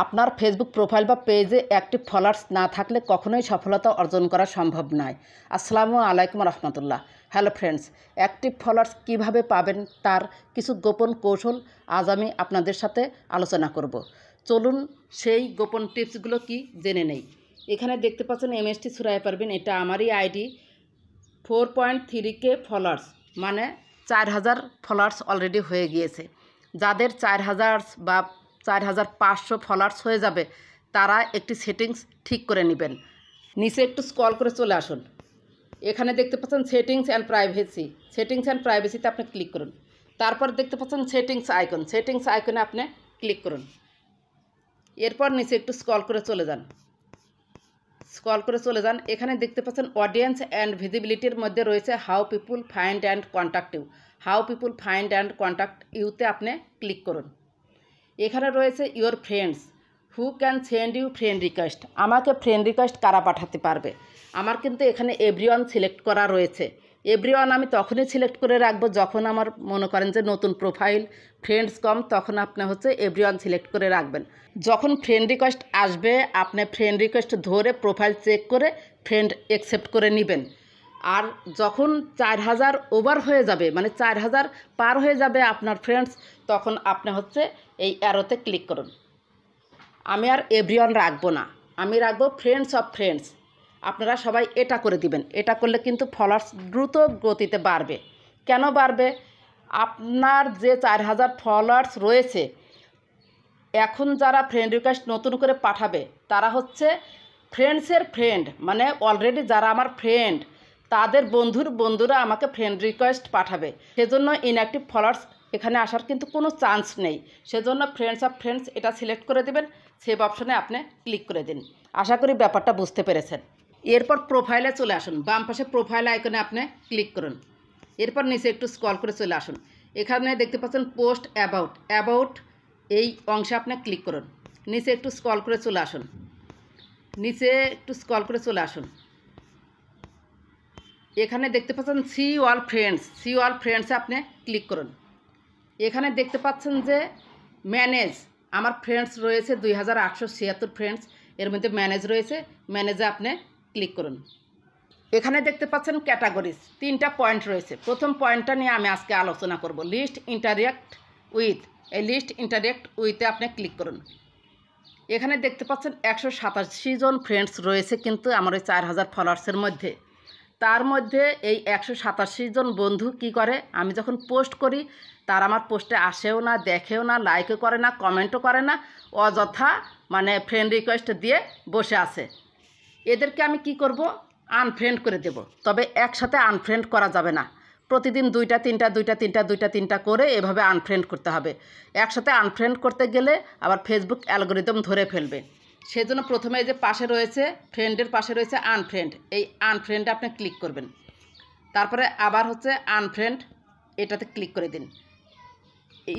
আপনার Facebook profile বা পেজে অ্যাক্টিভ ফলোয়ার্স না থাকলে কখনোই সফলতা অর্জন করা সম্ভব নয়। আসসালামু আলাইকুম রহমতুল্লাহ। হ্যালো ফ্রেন্ডস, অ্যাক্টিভ ফলোয়ার্স কীভাবে পাবেন তার কিছু গোপন কৌশল আজ আমি আপনাদের সাথে আলোচনা করব। চলুন সেই গোপন টিপসগুলো কি জেনে নেই। এখানে দেখতে পাচ্ছেন MST সুরাইয়া পারভীন, এটা আমারই আইডি। 4.3K ফলোয়ার্স, মানে 4000 ফলোয়ার্স অলরেডি হয়ে গিয়েছে। যাদের 4000 বা 4500 ফলোয়ার্স হয়ে যাবে তারা একটি সেটিংস ঠিক করে নেবেন। নিচে একটু স্ক্রল করে চলে আসুন। এখানে দেখতে পাচ্ছেন settings and privacy. Settings and প্রাইভেসিতে আপনি ক্লিক করুন। তারপর দেখতে পাচ্ছেন সেটিংস আইকন। সেটিংস আইকনে আপনি ক্লিক করুন। এরপর নিচে একটু স্ক্রল করে চলে যান। এখানে দেখতে পাচ্ছেন অডিয়েন্স অ্যান্ড ভিজিবিলিটির মধ্যে রয়েছে how people find and contact you. How people find and contact ইউতে আপনি ক্লিক করুন। এখানে রয়েছে your friends who can send you friend request. আমাকে ফ্রেন্ড রিকোয়েস্ট কারা পাঠাতে পারবে। আমার কিন্তু এখানে এভরিওয়ান সিলেক্ট করা রয়েছে। এভরিওয়ান আমি তখনই সিলেক্ট করে রাখবো যখন আমার মনে করেন যে নতুন প্রোফাইল ফ্রেন্ডস কম, তখন আপনি এভরিওয়ান সিলেক্ট করে রাখবেন। যখন ফ্রেন্ড রিকোয়েস্ট আসবে আপনি ফ্রেন্ড রিকোয়েস্ট ধরে প্রোফাইল চেক করে ফ্রেন্ড অ্যাকসেপ্ট করে নেবেন। আর যখন 4000 ওভার হয়ে যাবে, মানে 4000 পার হয়ে যাবে আপনার ফ্রেন্ডস, তখন আপনি এই অ্যারোতে ক্লিক করুন। আমি আর এভরিওয়ান রাখবো না, আমি রাখবো ফ্রেন্ডস অফ ফ্রেন্ডস। আপনারা সবাই এটা করে দিবেন। এটা করলে কিন্তু ফলোয়ার্স দ্রুত গতিতে বাড়বে। কেন বাড়বে? আপনার যে 4000 ফলোয়ার্স রয়েছে, এখন যারা ফ্রেন্ড রিকোয়েস্ট নতুন করে পাঠাবে তারা ফ্রেন্ডসের ফ্রেন্ড, মানে অলরেডি যারা আমার ফ্রেন্ড তাদের বন্ধুরা আমাকে ফ্রেন্ড রিকোয়েস্ট পাঠাবে। সেজন্য ইনঅ্যাক্টিভ ফলোয়ার্স এখানে আসার কিন্তু কোনো চান্স নেই। সেজন্য ফ্রেন্ডস অফ ফ্রেন্ডস এটা সিলেক্ট করে দেবেন। সেভ অপশনে আপনি ক্লিক করে দিন। আশা করি ব্যাপারটা বুঝতে পেরেছেন। এরপর প্রোফাইলে চলে আসুন। বাম পাশে প্রোফাইল আইকনে আপনি ক্লিক করুন। এরপর নিচে একটু স্ক্রল করে চলে আসুন। এখানে দেখতে পাচ্ছেন পোস্ট অ্যাবাউট এই অংশে আপনি ক্লিক করুন। নিচে একটু স্ক্রল করে চলে আসুন। এখানে দেখতে পাচ্ছেন সি অল ফ্রেন্ডসে আপনি ক্লিক করুন। এখানে দেখতে পাচ্ছেন যে ম্যানেজ, আমার ফ্রেন্ডস রয়েছে 2876 ফ্রেন্ডস, এর মধ্যে ম্যানেজ রয়েছে। ম্যানেজে আপনি ক্লিক করুন। এখানে দেখতে পাচ্ছেন ক্যাটাগরিজ, 3টা পয়েন্ট রয়েছে। প্রথম পয়েন্টটা নিয়ে আমি আজকে আলোচনা করব, লিস্ট ইন্টারেক্ট উইথ। এই লিস্ট ইন্টারেক্ট উইথে আপনি ক্লিক করুন। এখানে দেখতে পাচ্ছেন 187 জন ফ্রেন্ডস রয়েছে কিন্তু আমার ওই 4000 ফলোয়ার্সের মধ্যে। তার মধ্যে এই 187 জন বন্ধু কি করে, আমি যখন পোস্ট করি তার আমার পোস্টে আসেও না, দেখেও না, লাইকও করে না, কমেন্টও করে না, অযথা মানে ফ্রেন্ড রিকোয়েস্ট দিয়ে বসে আছে। এদেরকে আমি কি করব, আনফ্রেন্ড করে দেব। তবে একসাথে আনফ্রেন্ড করা যাবে না, প্রতিদিন 2টা 3টা করে এভাবে আনফ্রেন্ড করতে হবে। একসাথে আনফ্রেন্ড করতে গেলে আবার ফেসবুক অ্যালগরিদম ধরে ফেলবে। সেজন্য প্রথমে এই যে পাশে রয়েছে ফ্রেন্ডের পাশে রয়েছে আনফ্রেন্ড, এই আনফ্রেন্ডে আপনি ক্লিক করবেন। তারপরে আবার আনফ্রেন্ড, এটাতে ক্লিক করে দিন।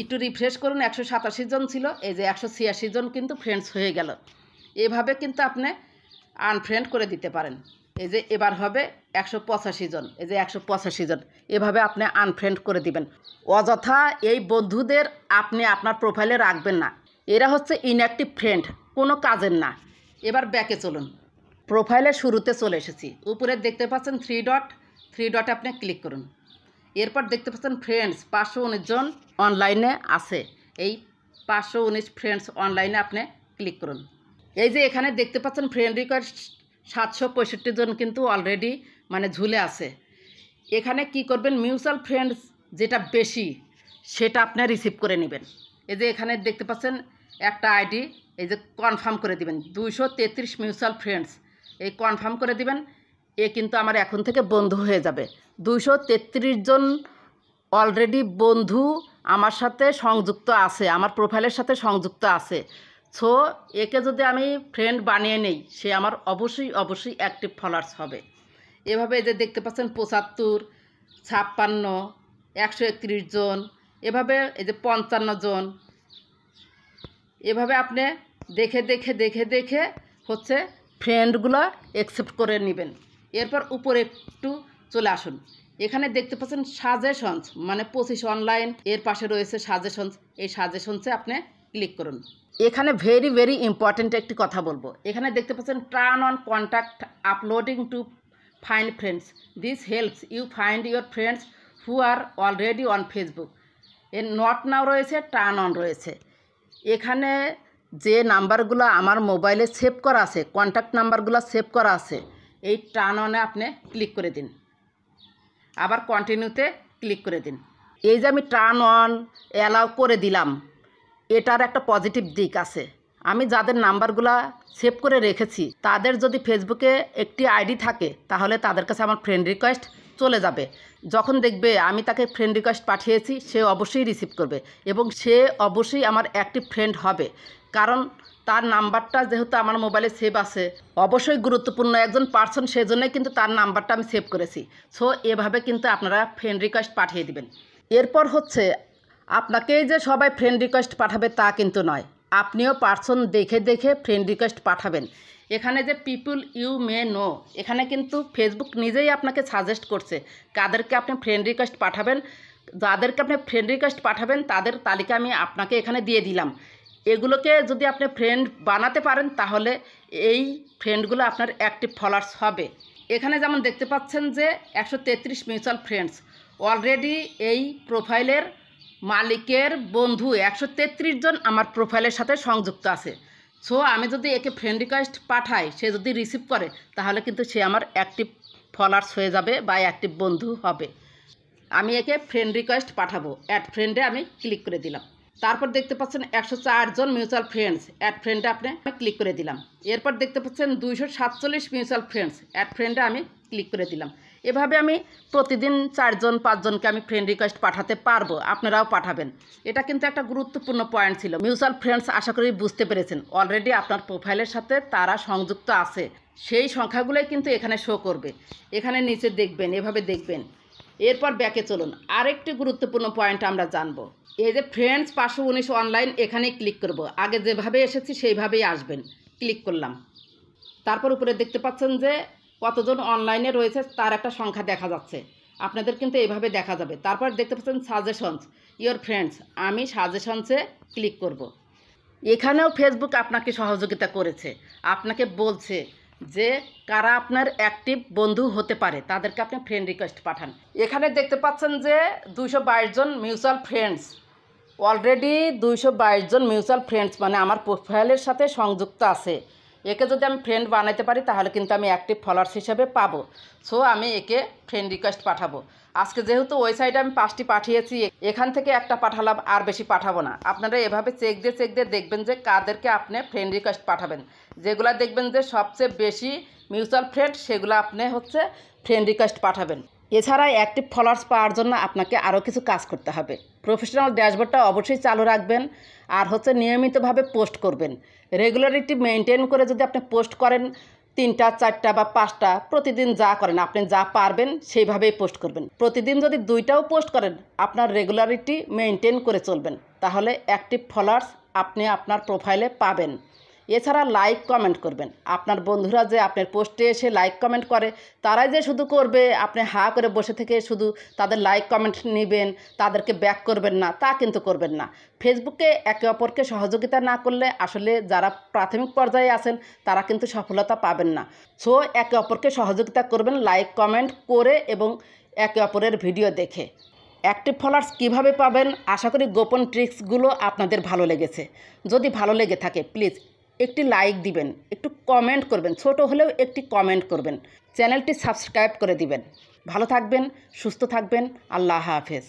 একটু রিফ্রেশ করুন। 187 জন ছিল, এই যে 186 জন কিন্তু ফ্রেন্ডস হয়ে গেল। এভাবে কিন্তু আপনি আনফ্রেন্ড করে দিতে পারেন। এই যে এবার হবে 185 জন, এই যে 185 জন, এভাবে আপনি আনফ্রেন্ড করে দিবেন। অযথা এই বন্ধুদের আপনি আপনার প্রোফাইলে রাখবেন না। এরা ইনঅ্যাক্টিভ ফ্রেন্ড, কোনো কাজের না। এবার ব্যাকে চলুন। প্রোফাইলের শুরুতে চলে এসেছি। উপরে দেখতে পাচ্ছেন থ্রি ডটে আপনি ক্লিক করুন। এরপর দেখতে পাচ্ছেন ফ্রেন্ডস 519 জন অনলাইনে আছে। এই 519 ফ্রেন্ডস অনলাইনে আপনি ক্লিক করুন। এই যে এখানে দেখতে পাচ্ছেন ফ্রেন্ড রিকোয়েস্ট 765 জন কিন্তু অলরেডি মানে ঝুলে আছে। এখানে কি করবেন, মিউচুয়াল ফ্রেন্ডস যেটা বেশি সেটা আপনি রিসিভ করে নেবেন। এই যে এখানে দেখতে পাচ্ছেন একটা আইডি, এই যে কনফার্ম করে দিবেন 233 মিউচুয়াল ফ্রেন্ডস, এই কনফার্ম করে দিবেন। এ কিন্তু আমার এখন থেকে বন্ধু হয়ে যাবে। 233 জন অলরেডি বন্ধু আমার সাথে সংযুক্ত আছে, আমার প্রোফাইলের সাথে সংযুক্ত আছে। সো একে যদি আমি ফ্রেন্ড বানিয়ে নেই, সে আমার অবশ্যই অ্যাক্টিভ ফলোয়ার্স হবে। এভাবে এই যে দেখতে পাচ্ছেন 75, 56, 131 জন, এভাবে এই যে 55 জন, এভাবে আপনি দেখে ফ্রেন্ডগুলো অ্যাকসেপ্ট করে নেবেন। এরপর উপরে একটু চলে আসুন। এখানে দেখতে পাচ্ছেন সাজেশনস, মানে 25 অনলাইন, এর পাশে রয়েছে সাজেশনস। এই সাজেশনসে আপনি ক্লিক করুন। এখানে ভেরি ইম্পর্ট্যান্ট একটি কথা বলবো। এখানে দেখতে পাচ্ছেন turn on contact uploading to find friends, this helps you find your friends who are already on Facebook. এর নট নাও রয়েছে, টার্ন অন রয়েছে। এখানে যে নাম্বারগুলো আমার মোবাইলে সেভ করা আছে, কন্ট্যাক্ট নাম্বারগুলো সেভ করা আছে, এই টার্ন অনে আপনি ক্লিক করে দিন, আবার কন্টিনিউতে ক্লিক করে দিন। এই যে আমি টার্ন অন অ্যালাউ করে দিলাম, এটার একটা পজিটিভ দিক আছে। আমি যাদের নাম্বারগুলো সেভ করে রেখেছি তাদের যদি ফেসবুকে একটি আইডি থাকে তাহলে তাদের কাছে আমার ফ্রেন্ড রিকোয়েস্ট চলে যাবে। যখন দেখবে আমি তাকে ফ্রেন্ড রিকোয়েস্ট পাঠিয়েছি সে অবশ্যই রিসিভ করবে এবং সে অবশ্যই আমার অ্যাক্টিভ ফ্রেন্ড হবে, কারণ তার নাম্বারটা যেহেতু আমার মোবাইলে সেভ আছে, অবশ্যই গুরুত্বপূর্ণ একজন পার্সন, সেজন্যই কিন্তু তার নাম্বারটা আমি সেভ করেছি। সো এভাবে কিন্তু আপনারা ফ্রেন্ড রিকোয়েস্ট পাঠিয়ে দিবেন। এরপর হচ্ছে আপনাকেই যে সবাই ফ্রেন্ড রিকোয়েস্ট পাঠাবে তা কিন্তু নয়, আপনিও পার্সন দেখে ফ্রেন্ড রিকোয়েস্ট পাঠাবেন। এখানে যে পিপুল ইউ মে নো, এখানে কিন্তু ফেসবুক নিজেই আপনাকে সাজেস্ট করছে কাদেরকে আপনি ফ্রেন্ড রিকোয়েস্ট পাঠাবেন। যাদেরকে আপনি ফ্রেন্ড রিকোয়েস্ট পাঠাবেন তাদের তালিকা আমি আপনাকে এখানে দিয়ে দিলাম। এগুলোকে যদি আপনি ফ্রেন্ড বানাতে পারেন তাহলে এই ফ্রেন্ডগুলো আপনার অ্যাক্টিভ ফলোয়ার্স হবে। এখানে যেমন দেখতে পাচ্ছেন যে 133 মিউচুয়াল ফ্রেন্ডস, অলরেডি এই প্রোফাইলের মালিকের বন্ধু 133 জন আমার প্রোফাইলের সাথে সংযুক্ত আছে। সো আমি যদি একে ফ্রেন্ড রিকোয়েস্ট পাঠাই, সে যদি রিসিভ করে তাহলে কিন্তু সে আমার অ্যাক্টিভ ফলোয়ার্স হয়ে যাবে বা অ্যাক্টিভ বন্ধু হবে। আমি একে ফ্রেন্ড রিকোয়েস্ট পাঠাবো, অ্যাড ফ্রেন্ডে আমি ক্লিক করে দিলাম। তারপর দেখতে পাচ্ছেন 104 জন মিউচুয়াল ফ্রেন্ডস, অ্যাড ফ্রেন্ডে আপনি ক্লিক করে দিলাম। এরপর দেখতে পাচ্ছেন 247 মিউচুয়াল ফ্রেন্ডস, অ্যাড ফ্রেন্ডে আমি ক্লিক করে দিলাম। এভাবে আমি প্রতিদিন 4 জন 5 জনকে আমি ফ্রেন্ড রিকোয়েস্ট পাঠাতে পারবো, আপনারাও পাঠাবেন। এটা কিন্তু একটা গুরুত্বপূর্ণ পয়েন্ট ছিল। মিউচুয়াল ফ্রেন্ডস আশা করি বুঝতে পেরেছেন, অলরেডি আপনার প্রোফাইলের সাথে তারা সংযুক্ত আছে, সেই সংখ্যাগুলোই কিন্তু এখানে শো করবে। এখানে নিচে দেখবেন, এভাবে দেখবেন। এরপর ব্যাকে চলুন, আরেকটি গুরুত্বপূর্ণ পয়েন্ট আমরা জানবো। এই যে ফ্রেন্ডস 519 অনলাইন, এখানে ক্লিক করব। আগে যেভাবে এসেছি সেইভাবেই আসবেন, ক্লিক করলাম। তারপর উপরে দেখতে পাচ্ছেন যে কতজন অনলাইনে রয়েছে তার একটা সংখ্যা দেখা যাচ্ছে, আপনাদের কিন্তু এইভাবে দেখা যাবে। তারপর দেখতে পাচ্ছেন সাজেশনস ইয়োর ফ্রেন্ডস, আমি সাজেশনসে ক্লিক করব। এখানেও ফেসবুক আপনাকে সহযোগিতা করেছে, আপনাকে বলছে যে কারা আপনার অ্যাক্টিভ বন্ধু হতে পারে, তাদেরকে আপনি ফ্রেন্ড রিকোয়েস্ট পাঠান। এখানে দেখতে পাচ্ছেন যে 222 জন মিউচুয়াল ফ্রেন্ডস, অলরেডি 222 জন মিউচুয়াল ফ্রেন্ডস মানে আমার প্রোফাইলের সাথে সংযুক্ত আছে। একে যদি আমি ফ্রেন্ড বানাতে পারি তাহলে কিন্তু আমি অ্যাক্টিভ ফলোয়ার্স হিসেবে পাবো। সো আমি একে ফ্রেন্ড রিকোয়েস্ট পাঠাবো। আজকে যেহেতু ওয়েবসাইটে আমি 5টি পাঠিয়েছি, এখান থেকে একটা পাঠালাম, আর বেশি পাঠাবো না। আপনারা এভাবে চেক দিয়ে দেখবেন যে কাদেরকে আপনি ফ্রেন্ড রিকোয়েস্ট পাঠাবেন। যেগুলো দেখবেন যে সবচেয়ে বেশি মিউচুয়াল ফ্রেন্ড, সেগুলো আপনি হচ্ছে ফ্রেন্ড রিকোয়েস্ট পাঠাবেন। এছাড়া অ্যাক্টিভ ফলোয়ার্স পাওয়ার জন্য আপনাকে আরও কিছু কাজ করতে হবে। প্রফেশনাল ড্যাশবোর্ডটা অবশ্যই চালু রাখবেন, আর হচ্ছে নিয়মিতভাবে পোস্ট করবেন। রেগুলারিটি মেনটেন করে যদি আপনি পোস্ট করেন 3টা 4টা বা 5টা, প্রতিদিন যা করেন আপনি যা পারবেন সেইভাবেই পোস্ট করবেন। প্রতিদিন যদি 2টাও পোস্ট করেন, আপনার রেগুলারিটি মেনটেন করে চলবেন, তাহলে অ্যাক্টিভ ফলোয়ার্স আপনি আপনার প্রোফাইলে পাবেন। এছাড়া লাইক কমেন্ট করবেন। আপনার বন্ধুরা যে আপনার পোস্টে এসে লাইক কমেন্ট করে, তারাই যে শুধু করবে আপনি হা করে বসে থেকে শুধু তাদের লাইক কমেন্ট নেবেন, তাদেরকে ব্যাক করবেন না, তা কিন্তু করবেন না। ফেসবুকে একে অপরকে সহযোগিতা না করলে আসলে যারা প্রাথমিক পর্যায়ে আছেন তারা কিন্তু সফলতা পাবেন না। সো একে অপরকে সহযোগিতা করবেন লাইক কমেন্ট করে এবং একে অপরের ভিডিও দেখে। অ্যাক্টিভ ফলোয়ার্স কীভাবে পাবেন, আশা করি গোপন ট্রিক্সগুলো আপনাদের ভালো লেগেছে। যদি ভালো লেগে থাকে প্লিজ একটি লাইক দিবেন, একটু কমেন্ট করবেন, ছোট হলেও একটি কমেন্ট করবেন, চ্যানেলটি সাবস্ক্রাইব করে দিবেন। ভালো থাকবেন, সুস্থ থাকবেন, আল্লাহ হাফেজ।